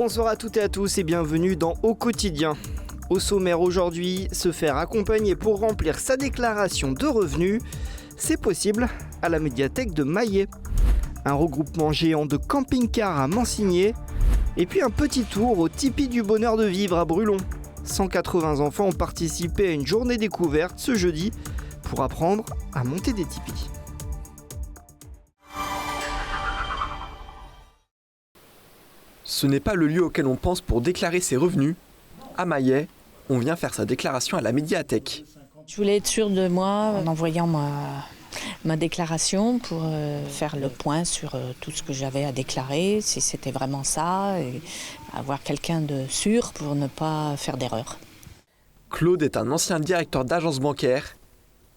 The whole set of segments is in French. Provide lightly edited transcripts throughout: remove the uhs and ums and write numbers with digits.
Bonsoir à toutes et à tous et bienvenue dans Au Quotidien. Au sommaire aujourd'hui, se faire accompagner pour remplir sa déclaration de revenus, c'est possible à la médiathèque de Maillet. Un regroupement géant de camping-cars à Mansigné et puis un petit tour au Tipi du Bonheur de Vivre à Brulon. 180 enfants ont participé à une journée découverte ce jeudi pour apprendre à monter des tipis. Ce n'est pas le lieu auquel on pense pour déclarer ses revenus. À Maillet, on vient faire sa déclaration à la médiathèque. Je voulais être sûre de moi en envoyant ma déclaration pour faire le point sur tout ce que j'avais à déclarer, si c'était vraiment ça, et avoir quelqu'un de sûr pour ne pas faire d'erreur. Claude est un ancien directeur d'agence bancaire.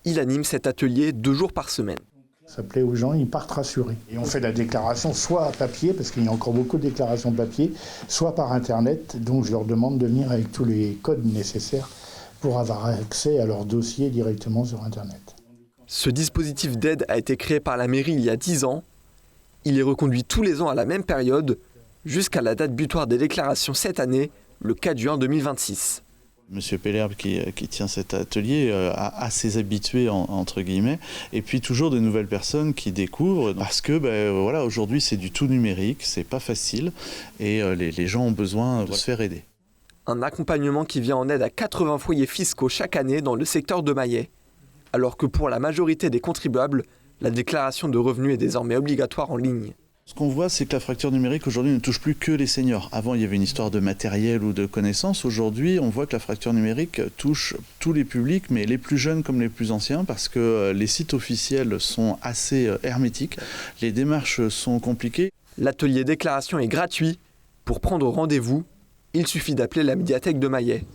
Il anime cet atelier 2 jours par semaine. Ça plaît aux gens, ils partent rassurés. Et on fait la déclaration soit à papier, parce qu'il y a encore beaucoup de déclarations papier, soit par Internet. Donc je leur demande de venir avec tous les codes nécessaires pour avoir accès à leur dossier directement sur Internet. Ce dispositif d'aide a été créé par la mairie il y a 10 ans. Il est reconduit tous les ans à la même période, jusqu'à la date butoir des déclarations cette année, le 4 juin 2026. Monsieur Pellerbe qui tient cet atelier a ses habitués entre guillemets, et puis toujours de nouvelles personnes qui découvrent parce que voilà, aujourd'hui c'est du tout numérique, c'est pas facile et les gens ont besoin de se faire aider. Un accompagnement qui vient en aide à 80 foyers fiscaux chaque année dans le secteur de Maillet, alors que pour la majorité des contribuables, la déclaration de revenus est désormais obligatoire en ligne. Ce qu'on voit, c'est que la fracture numérique aujourd'hui ne touche plus que les seniors. Avant, il y avait une histoire de matériel ou de connaissances. Aujourd'hui, on voit que la fracture numérique touche tous les publics, mais les plus jeunes comme les plus anciens, parce que les sites officiels sont assez hermétiques. Les démarches sont compliquées. L'atelier déclaration est gratuit. Pour prendre rendez-vous, il suffit d'appeler la médiathèque de Maillet.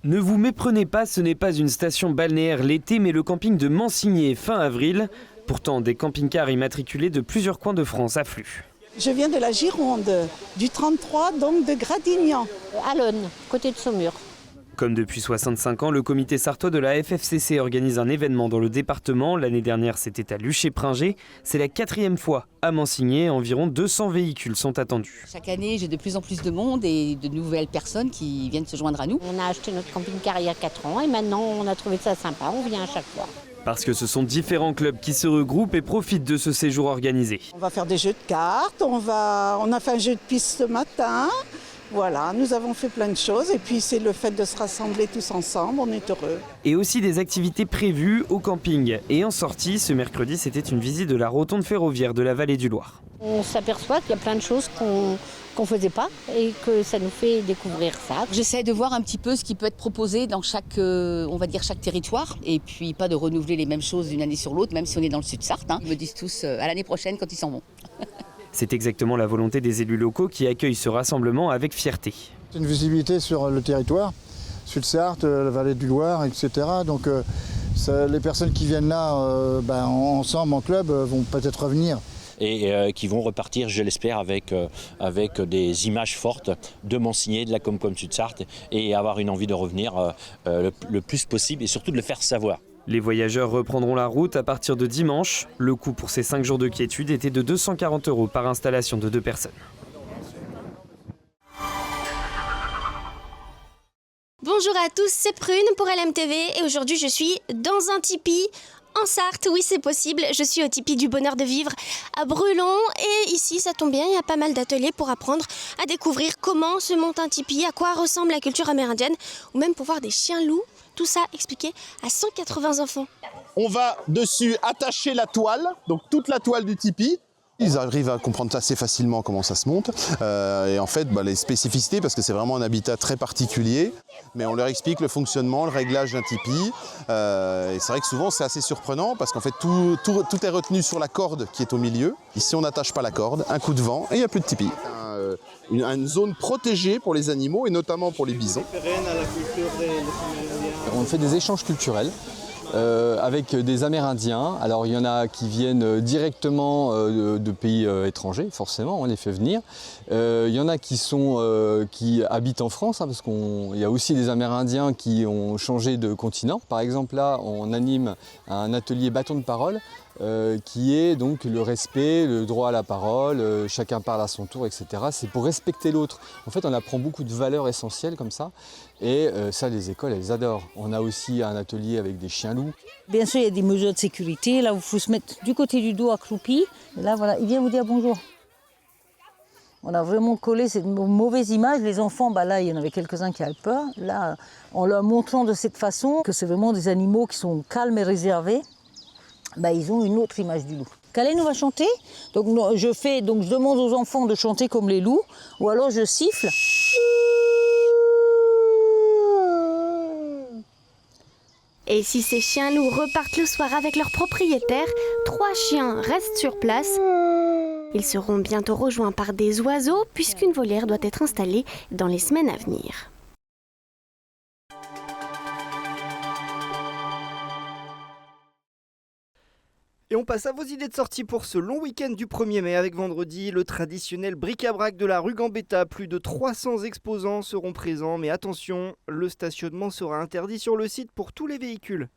Ne vous méprenez pas, ce n'est pas une station balnéaire l'été, mais le camping de Mansigné fin avril. Pourtant, des camping-cars immatriculés de plusieurs coins de France affluent. Je viens de la Gironde, du 33, donc de Gradignan. À l'Aune, côté de Saumur. Comme depuis 65 ans, le comité sartois de la FFCC organise un événement dans le département. L'année dernière, c'était à Luché-Pringé. C'est la 4e fois à Mansigné. Environ 200 véhicules sont attendus. Chaque année, j'ai de plus en plus de monde et de nouvelles personnes qui viennent se joindre à nous. On a acheté notre camping-car il y a 4 ans et maintenant, on a trouvé ça sympa. On vient à chaque fois. Parce que ce sont différents clubs qui se regroupent et profitent de ce séjour organisé. On va faire des jeux de cartes, on a fait un jeu de piste ce matin. Voilà, nous avons fait plein de choses et puis c'est le fait de se rassembler tous ensemble, on est heureux. Et aussi des activités prévues au camping. Et en sortie, ce mercredi, c'était une visite de la rotonde ferroviaire de la vallée du Loir. On s'aperçoit qu'il y a plein de choses qu'on ne faisait pas et que ça nous fait découvrir ça. J'essaie de voir un petit peu ce qui peut être proposé dans chaque, on va dire chaque territoire et puis pas de renouveler les mêmes choses d'une année sur l'autre, même si on est dans le Sud-Sarthe. Ils me disent tous à l'année prochaine quand ils s'en vont. C'est exactement la volonté des élus locaux qui accueillent ce rassemblement avec fierté. C'est une visibilité sur le territoire, Sud-Sarthe, la vallée du Loir, etc. Donc les personnes qui viennent là ensemble en club vont peut-être revenir. Et qui vont repartir, je l'espère, avec des images fortes de Mansigné, de la Comcom Sud-Sarthe et avoir une envie de revenir le plus possible et surtout de le faire savoir. Les voyageurs reprendront la route à partir de dimanche. Le coût pour ces 5 jours de quiétude était de 240 € par installation de 2 personnes. Bonjour à tous, c'est Prune pour LMTV et aujourd'hui je suis dans un tipi en Sarthe. Oui, c'est possible, je suis au Tipi du Bonheur de Vivre à Brulon et ici ça tombe bien, il y a pas mal d'ateliers pour apprendre à découvrir comment se monte un tipi, à quoi ressemble la culture amérindienne ou même pour voir des chiens-loups. Tout ça expliqué à 180 enfants. On va dessus attacher la toile, donc toute la toile du tipi. Ils arrivent à comprendre assez facilement comment ça se monte. Et en fait, les spécificités, parce que c'est vraiment un habitat très particulier. Mais on leur explique le fonctionnement, le réglage d'un tipi. Et c'est vrai que souvent, c'est assez surprenant, parce qu'en fait, tout est retenu sur la corde qui est au milieu. Ici, on n'attache pas la corde, un coup de vent, et il n'y a plus de tipi. Une zone protégée pour les animaux, et notamment pour les bisons. On fait des échanges culturels avec des Amérindiens. Alors il y en a qui viennent directement de pays étrangers, forcément, on les fait venir. Il y en a qui habitent en France, parce qu'il y a aussi des Amérindiens qui ont changé de continent. Par exemple là, on anime un atelier bâton de parole qui est donc le respect, le droit à la parole, chacun parle à son tour, etc. C'est pour respecter l'autre. En fait, on apprend beaucoup de valeurs essentielles comme ça, et ça, les écoles, elles adorent. On a aussi un atelier avec des chiens-loups. Bien sûr, il y a des mesures de sécurité. Là, il faut se mettre du côté du dos accroupi. Et là, voilà, il vient vous dire bonjour. On a vraiment collé cette mauvaise image. Les enfants, là, il y en avait quelques-uns qui avaient peur. Là, en leur montrant de cette façon que c'est vraiment des animaux qui sont calmes et réservés, ils ont une autre image du loup. Calais nous va chanter. Donc, je demande aux enfants de chanter comme les loups, ou alors je siffle. Et si ces chiens-loups repartent le soir avec leur propriétaire, 3 chiens restent sur place. Ils seront bientôt rejoints par des oiseaux puisqu'une volière doit être installée dans les semaines à venir. Et on passe à vos idées de sortie pour ce long week-end du 1er mai avec vendredi, le traditionnel bric-à-brac de la rue Gambetta. Plus de 300 exposants seront présents, mais attention, le stationnement sera interdit sur le site pour tous les véhicules.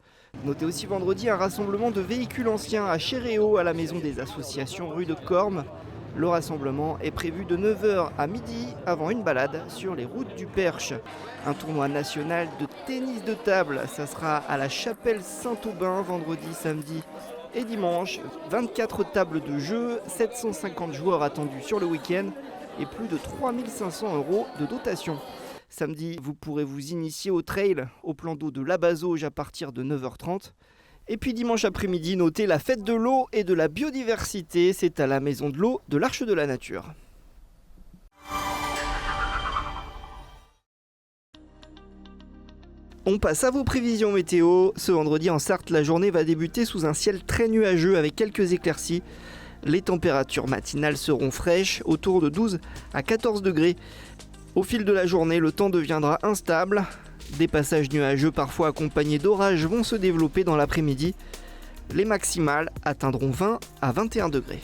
Notez aussi vendredi un rassemblement de véhicules anciens à Chéréo, à la maison des associations rue de Corme. Le rassemblement est prévu de 9h à midi avant une balade sur les routes du Perche. Un tournoi national de tennis de table, ça sera à la chapelle Saint-Aubin vendredi, samedi et dimanche. 24 tables de jeu, 750 joueurs attendus sur le week-end et plus de 3 500 € de dotation. Samedi, vous pourrez vous initier au trail au plan d'eau de la Bazauge à partir de 9h30. Et puis dimanche après-midi, notez la fête de l'eau et de la biodiversité. C'est à la Maison de l'eau de l'Arche de la Nature. On passe à vos prévisions météo. Ce vendredi en Sarthe, la journée va débuter sous un ciel très nuageux avec quelques éclaircies. Les températures matinales seront fraîches, autour de 12 à 14 degrés. Au fil de la journée, le temps deviendra instable. Des passages nuageux parfois accompagnés d'orages vont se développer dans l'après-midi. Les maximales atteindront 20 à 21 degrés.